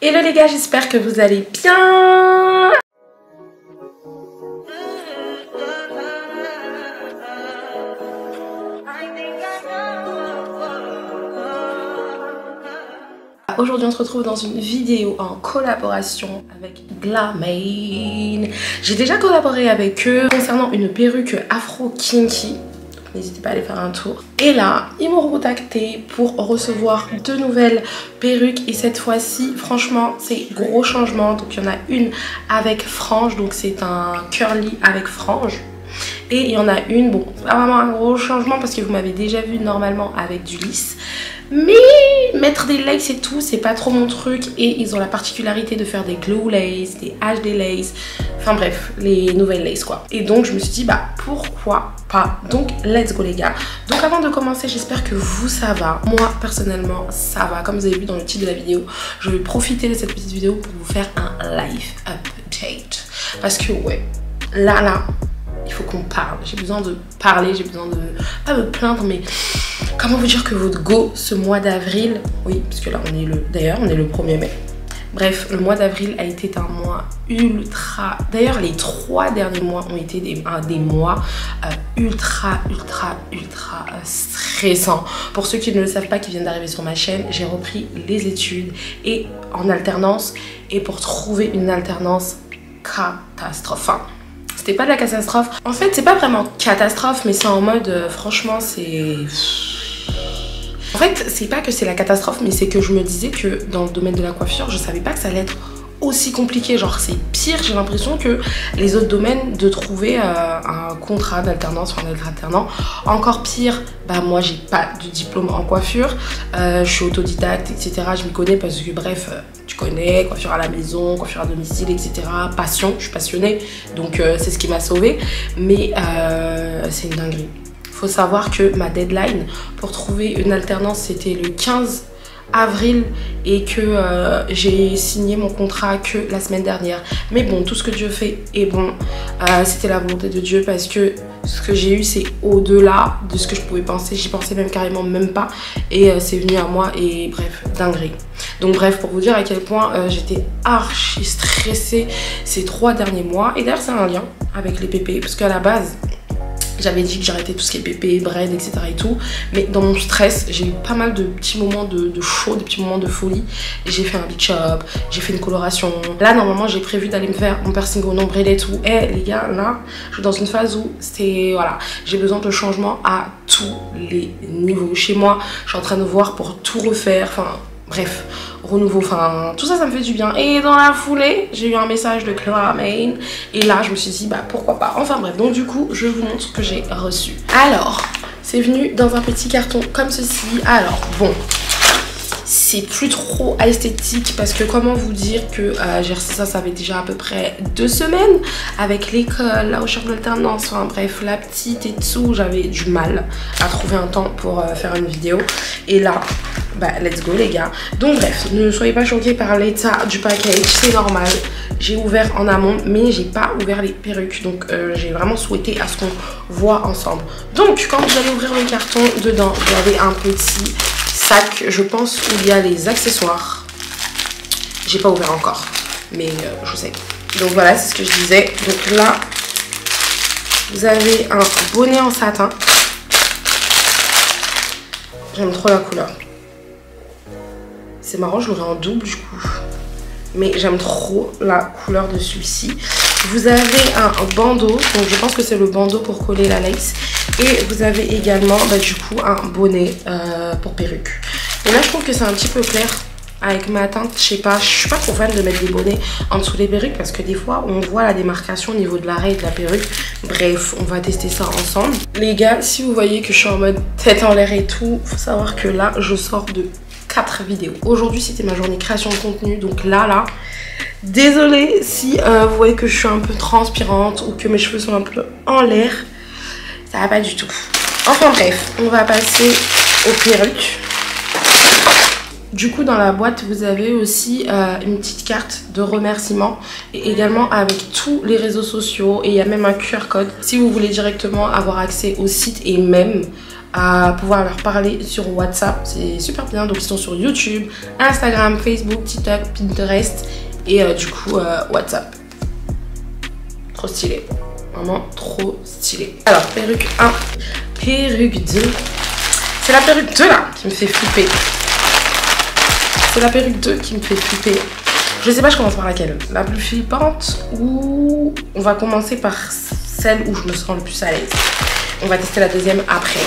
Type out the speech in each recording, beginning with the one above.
Hello les gars, j'espère que vous allez bien. Aujourd'hui on se retrouve dans une vidéo en collaboration avec Glamane. J'ai déjà collaboré avec eux concernant une perruque afro kinky. N'hésitez pas à aller faire un tour. Et là, ils m'ont recontacté pour recevoir de nouvelles perruques. Et cette fois-ci, franchement, c'est gros changement. Donc il y en a une avec frange. Donc c'est un curly avec frange. Et il y en a une, bon, c'est pas vraiment un gros changement parce que vous m'avez déjà vu normalement avec du lisse. Mais mettre des laces et tout, c'est pas trop mon truc. Et ils ont la particularité de faire des glue lace, des HD lace. Enfin bref, les nouvelles laces quoi. Et donc je me suis dit, bah pourquoi pas. Donc let's go les gars. Donc avant de commencer, j'espère que vous ça va. Moi personnellement ça va. Comme vous avez vu dans le titre de la vidéo, je vais profiter de cette petite vidéo pour vous faire un live update. Parce que ouais, là il faut qu'on parle. J'ai besoin de parler, j'ai besoin de pas me plaindre, mais comment vous dire que votre go ce mois d'avril, oui, parce que là on est le, d'ailleurs on est le 1er mai. Bref, le mois d'avril a été un mois ultra, d'ailleurs les 3 derniers mois ont été des mois ultra stressants. Pour ceux qui ne le savent pas, qui viennent d'arriver sur ma chaîne, j'ai repris les études et en alternance, et pour trouver une alternance catastrophe. C'était pas de la catastrophe. En fait, c'est pas vraiment catastrophe, mais c'est en mode, franchement, c'est... En fait, c'est pas que c'est la catastrophe, mais c'est que je me disais que dans le domaine de la coiffure, je savais pas que ça allait être aussi compliqué. Genre, c'est pire, j'ai l'impression, que les autres domaines de trouver un contrat d'alternance, enfin d'être alternant. Encore pire, bah moi, j'ai pas de diplôme en coiffure. Je suis autodidacte, etc. Je m'y connais parce que, bref... tu connais, coiffure à la maison, coiffure à domicile, etc. Passion, je suis passionnée, donc c'est ce qui m'a sauvée. Mais c'est une dinguerie. Faut savoir que ma deadline pour trouver une alternance, c'était le 15 avril et que j'ai signé mon contrat que la semaine dernière. Mais bon, tout ce que Dieu fait est bon. C'était la volonté de Dieu parce que ce que j'ai eu, c'est au-delà de ce que je pouvais penser. J'y pensais même carrément même pas. Et c'est venu à moi et bref, dinguerie. Donc bref, pour vous dire à quel point j'étais archi stressée ces 3 derniers mois. Et d'ailleurs, c'est un lien avec les pépés parce qu'à la base... j'avais dit que j'arrêtais tout ce qui est pépé, bread, etc. et tout. Mais dans mon stress, j'ai eu pas mal de petits moments de chaud, de petits moments de folie. J'ai fait un bleach up, j'ai fait une coloration. Là, normalement, j'ai prévu d'aller me faire mon piercing au nombril et tout. Et les gars, là, je suis dans une phase où c'est... voilà, j'ai besoin de changement à tous les niveaux. Chez moi, je suis en train de voir pour tout refaire. Enfin, bref, renouveau, enfin tout ça, ça me fait du bien. Et dans la foulée, j'ai eu un message de Glamane et là je me suis dit bah pourquoi pas. Enfin bref, donc du coup je vous montre ce que j'ai reçu. Alors c'est venu dans un petit carton comme ceci. Alors bon, c'est plus trop esthétique parce que comment vous dire que j'ai reçu ça, ça fait déjà à peu près 2 semaines avec l'école, la recherche d'alternance, enfin bref, la petite et tout, j'avais du mal à trouver un temps pour faire une vidéo. Et là, bah let's go les gars. Donc bref, ne soyez pas choqués par l'état du package, c'est normal. J'ai ouvert en amont, mais j'ai pas ouvert les perruques. Donc j'ai vraiment souhaité à ce qu'on voit ensemble. Donc quand vous allez ouvrir le carton, dedans, vous avez un petit sac, je pense, où il y a les accessoires. J'ai pas ouvert encore, mais je sais. Donc voilà, c'est ce que je disais. Donc là, vous avez un bonnet en satin. J'aime trop la couleur. C'est marrant, je l'aurai en double du coup. Mais j'aime trop la couleur de celui-ci. Vous avez un bandeau, donc je pense que c'est le bandeau pour coller la lace. Et vous avez également bah, du coup un bonnet pour perruque. Et là je trouve que c'est un petit peu clair avec ma teinte. Je sais pas, je suis pas trop fan de mettre des bonnets en dessous des perruques parce que des fois on voit la démarcation au niveau de l'arrêt et de la perruque. Bref, on va tester ça ensemble. Les gars, si vous voyez que je suis en mode tête en l'air et tout, faut savoir que là je sors de 4 vidéos. Aujourd'hui c'était ma journée création de contenu, donc là désolée si vous voyez que je suis un peu transpirante ou que mes cheveux sont un peu en l'air, ça va pas du tout. Enfin bref, on va passer aux perruques. Du coup dans la boîte vous avez aussi une petite carte de remerciement et également avec tous les réseaux sociaux, et il y a même un QR code si vous voulez directement avoir accès au site et même à pouvoir leur parler sur WhatsApp. C'est super bien. Donc ils sont sur YouTube, Instagram, Facebook, TikTok, Pinterest et du coup WhatsApp. Trop stylé. Vraiment trop stylé. Alors perruque 1, perruque 2. C'est la perruque 2 là qui me fait flipper. C'est la perruque 2 qui me fait flipper. Je sais pas, je commence par laquelle. La plus flippante ou on va commencer par celle où je me sens le plus à l'aise. On va tester la deuxième après.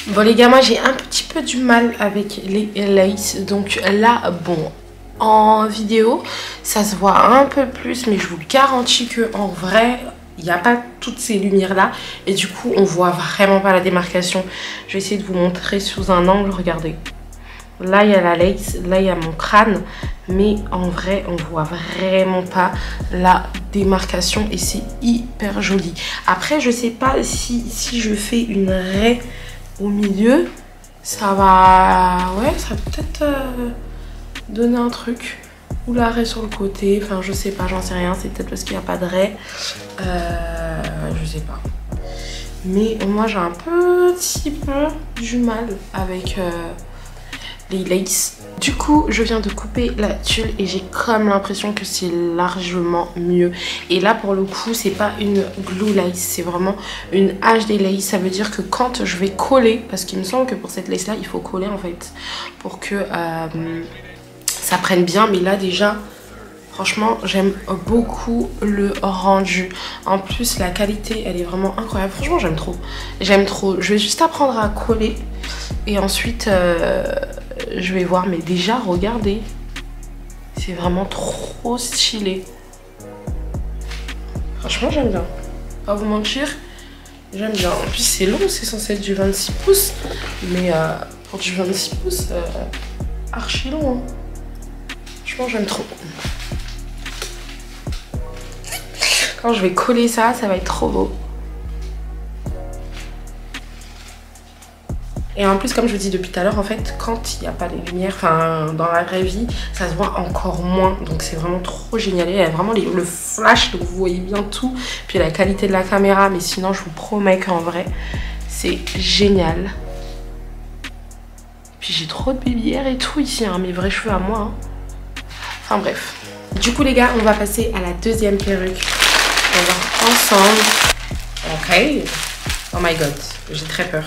Bon les gars, moi j'ai un petit peu du mal avec les laces. Donc là, bon, en vidéo, ça se voit un peu plus. Mais je vous garantis qu'en vrai, il n'y a pas toutes ces lumières-là. Et du coup, on voit vraiment pas la démarcation. Je vais essayer de vous montrer sous un angle, regardez. Là, il y a la lace, là, il y a mon crâne. Mais en vrai, on voit vraiment pas la démarcation. Et c'est hyper joli. Après, je sais pas si je fais une raie au milieu, ça va... Ouais, ça va peut-être donner un truc. Ou la raie sur le côté. Enfin, je sais pas, j'en sais rien. C'est peut-être parce qu'il n'y a pas de raie. Je sais pas. Mais moi, j'ai un petit peu du mal avec les laces. Du coup, je viens de couper la tulle et j'ai comme l'impression que c'est largement mieux. Et là, pour le coup, c'est pas une glue lace, c'est vraiment une HD lace. Ça veut dire que quand je vais coller, parce qu'il me semble que pour cette lace là, il faut coller en fait pour que ça prenne bien. Mais là déjà, franchement, j'aime beaucoup le rendu. En plus, la qualité, elle est vraiment incroyable. Franchement, j'aime trop. J'aime trop. Je vais juste apprendre à coller et ensuite je vais voir. Mais déjà, regardez, c'est vraiment trop stylé. Franchement, j'aime bien. Pas vous mentir, j'aime bien. En plus, c'est long, c'est censé être du 26 pouces. Mais pour du 26 pouces, archi long. Hein. Franchement, j'aime trop. Quand je vais coller ça, ça va être trop beau. Et en plus, comme je vous dis depuis tout à l'heure, en fait, quand il n'y a pas les lumières, enfin, dans la vraie vie, ça se voit encore moins. Donc c'est vraiment trop génial. Il y a vraiment le flash, donc vous voyez bien tout. Puis la qualité de la caméra, mais sinon, je vous promets qu'en vrai, c'est génial. Puis j'ai trop de baby hair et tout ici, hein, mes vrais cheveux à moi. Hein. Enfin bref. Du coup, les gars, on va passer à la deuxième perruque. On va voir ensemble. Ok. Oh my god, j'ai très peur.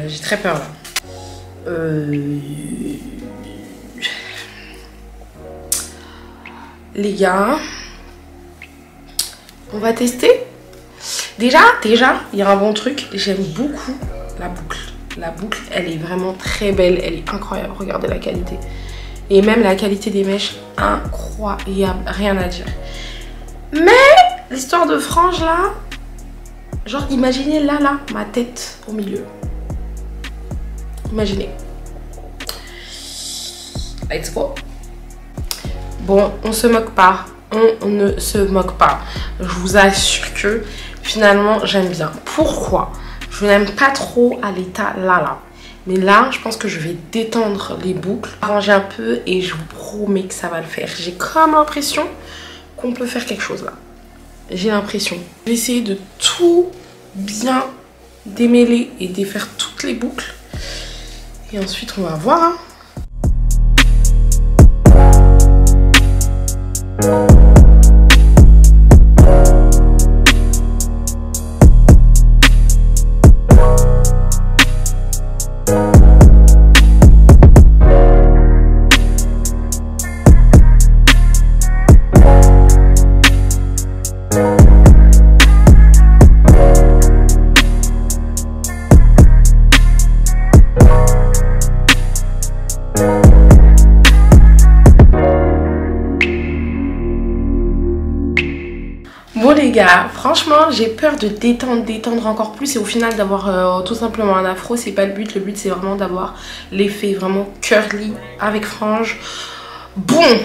J'ai très peur là. Les gars, on va tester. Déjà, il y a un bon truc. J'aime beaucoup la boucle. La boucle, elle est vraiment très belle. Elle est incroyable. Regardez la qualité. Et même la qualité des mèches, incroyable. Rien à dire. Mais l'histoire de frange là, genre imaginez là, ma tête au milieu. Imaginez. Let's go. Bon, on se moque pas. On ne se moque pas. Je vous assure que finalement j'aime bien. Pourquoi? Je n'aime pas trop à l'état là. Mais là, je pense que je vais détendre les boucles, arranger un peu et je vous promets que ça va le faire. J'ai comme l'impression qu'on peut faire quelque chose là. J'ai l'impression. Je vais essayer de tout bien démêler et défaire toutes les boucles. Et ensuite, on va voir. Hein. Bon les gars, franchement j'ai peur de détendre encore plus et au final d'avoir tout simplement un afro, c'est pas le but c'est vraiment d'avoir l'effet vraiment curly avec frange. Bon,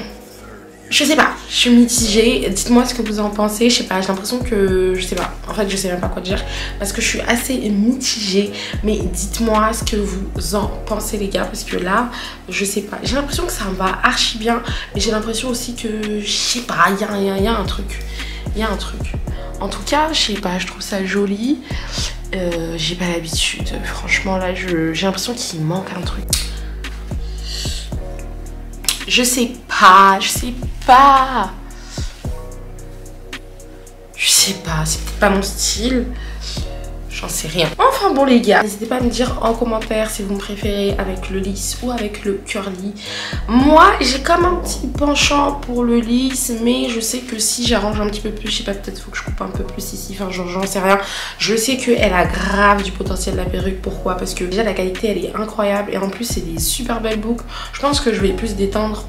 je sais pas, je suis mitigée, dites-moi ce que vous en pensez, je sais pas, j'ai l'impression que, je sais pas, en fait je sais même pas quoi dire parce que je suis assez mitigée, mais dites-moi ce que vous en pensez les gars parce que là, je sais pas, j'ai l'impression que ça me va archi bien, mais j'ai l'impression aussi que, je sais pas, il y a un truc. Il y a un truc. En tout cas, je sais pas, je trouve ça joli. J'ai pas l'habitude. Franchement, là, j'ai l'impression qu'il manque un truc. Je sais pas. C'est peut-être pas mon style. J'en sais rien. Enfin bon les gars, n'hésitez pas à me dire en commentaire si vous me préférez avec le lisse ou avec le curly. Moi j'ai comme un petit penchant pour le lisse, mais je sais que si j'arrange un petit peu plus, je sais pas, peut-être faut que je coupe un peu plus ici, enfin j'en sais rien. Je sais qu'elle a grave du potentiel la perruque. Pourquoi? Parce que déjà la qualité elle est incroyable et en plus c'est des super belles boucles. Je pense que je vais plus détendre.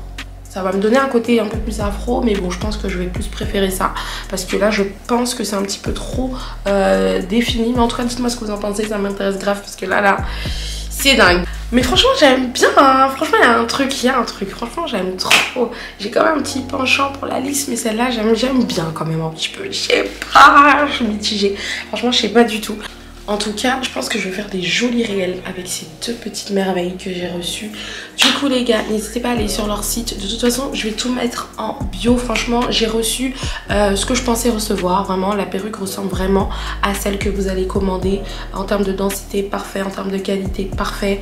Ça va me donner un côté un peu plus afro, mais bon, je pense que je vais plus préférer ça. Parce que là, je pense que c'est un petit peu trop défini. Mais en tout cas, dites-moi ce que vous en pensez, ça m'intéresse grave. Parce que là, c'est dingue. Mais franchement, j'aime bien. Hein. Franchement, il y a un truc. Franchement, j'aime trop. J'ai quand même un petit penchant pour la lisse, mais celle-là, j'aime bien quand même un petit peu. Je sais pas, je suis mitigée. Franchement, je sais pas du tout. En tout cas, je pense que je vais faire des jolis réels avec ces deux petites merveilles que j'ai reçues. Du coup, les gars, n'hésitez pas à aller sur leur site. De toute façon, je vais tout mettre en bio. Franchement, j'ai reçu ce que je pensais recevoir. Vraiment, la perruque ressemble vraiment à celle que vous allez commander. En termes de densité, parfait. En termes de qualité, parfait.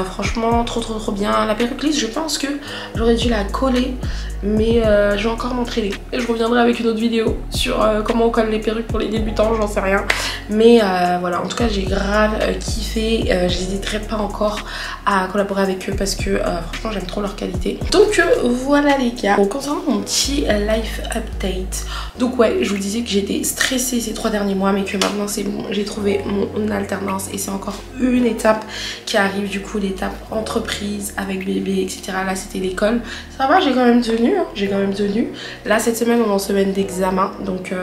Franchement, trop bien. La perruque lisse, je pense que j'aurais dû la coller. Mais je vais encore m'entraîner. Et je reviendrai avec une autre vidéo sur comment on colle les perruques pour les débutants, j'en sais rien. Mais voilà, en tout cas j'ai grave kiffé. J'hésiterai pas encore à collaborer avec eux parce que franchement j'aime trop leur qualité. Donc voilà les gars. Donc concernant mon petit life update. Donc ouais, je vous disais que j'étais stressée ces 3 derniers mois, mais que maintenant c'est bon. J'ai trouvé mon alternance et c'est encore une étape qui arrive. Du coup l'étape entreprise avec bébé, etc. Là c'était l'école. Ça va, j'ai quand même tenu. J'ai quand même tenu. Là cette semaine on est en semaine d'examen. Donc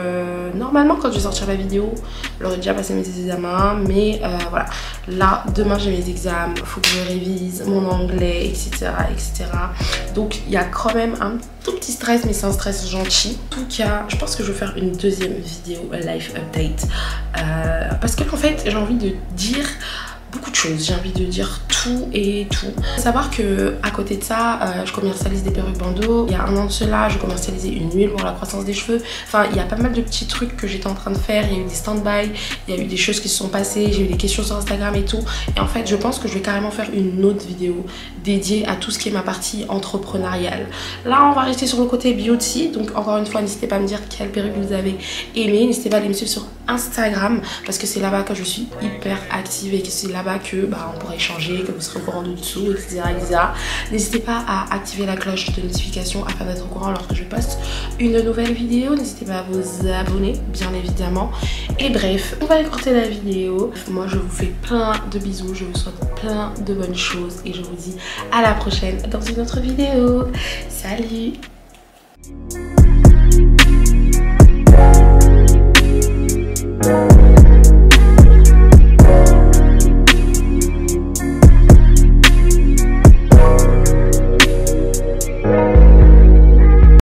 normalement quand je vais sortir la vidéo j'aurais déjà passé mes examens. Mais voilà. Là demain j'ai mes examens. Faut que je révise mon anglais, etc. Donc il y a quand même un tout petit stress, mais c'est un stress gentil. En tout cas je pense que je vais faire une deuxième vidéo life update. Parce que en fait j'ai envie de dire beaucoup de choses, j'ai envie de dire tout et tout. Faut savoir que à côté de ça, je commercialise des perruques bandeaux. Il y a 1 an de cela, je commercialisais une huile pour la croissance des cheveux. Enfin, il y a pas mal de petits trucs que j'étais en train de faire. Il y a eu des stand-by, il y a eu des choses qui se sont passées, j'ai eu des questions sur Instagram et tout. Et en fait, je pense que je vais carrément faire une autre vidéo dédiée à tout ce qui est ma partie entrepreneuriale. Là, on va rester sur le côté beauty. Donc, encore une fois, n'hésitez pas à me dire quelle perruque vous avez aimé. N'hésitez pas à aller me suivre sur Instagram parce que c'est là-bas que je suis hyper active et que c'est là-bas que on pourra échanger, que vous serez au courant de dessous, etc. N'hésitez pas à activer la cloche de notification afin d'être au courant lorsque je poste une nouvelle vidéo. N'hésitez pas à vous abonner, bien évidemment. Et bref, on va écourter la vidéo. Moi, je vous fais plein de bisous, je vous souhaite plein de bonnes choses et je vous dis à la prochaine dans une autre vidéo. Salut!